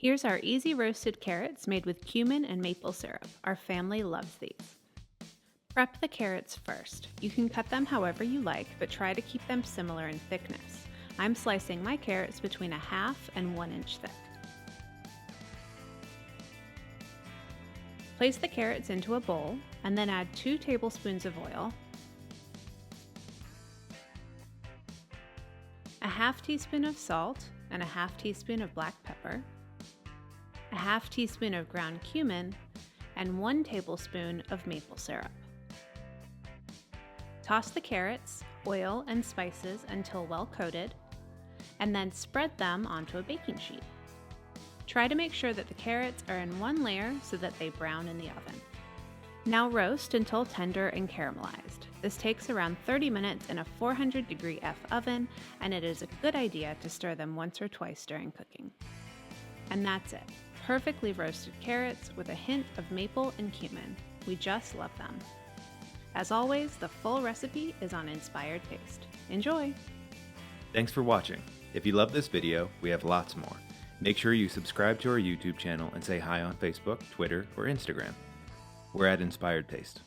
Here's our easy roasted carrots made with cumin and maple syrup. Our family loves these. Prep the carrots first. You can cut them however you like, but try to keep them similar in thickness. I'm slicing my carrots between 1/2 and 1 inch thick. Place the carrots into a bowl and then add 2 tablespoons of oil, a 1/2 teaspoon of salt and a 1/2 teaspoon of black pepper, a 1/2 teaspoon of ground cumin, and 1 tablespoon of maple syrup. Toss the carrots, oil, and spices until well coated, and then spread them onto a baking sheet. Try to make sure that the carrots are in one layer so that they brown in the oven. Now roast until tender and caramelized. This takes around 30 minutes in a 400-degree F oven, and it is a good idea to stir them once or twice during cooking. And that's it. Perfectly roasted carrots with a hint of maple and cumin. We just love them. As always, the full recipe is on Inspired Taste. Enjoy! Thanks for watching. If you love this video, we have lots more. Make sure you subscribe to our YouTube channel and say hi on Facebook, Twitter, or Instagram. We're at Inspired Taste.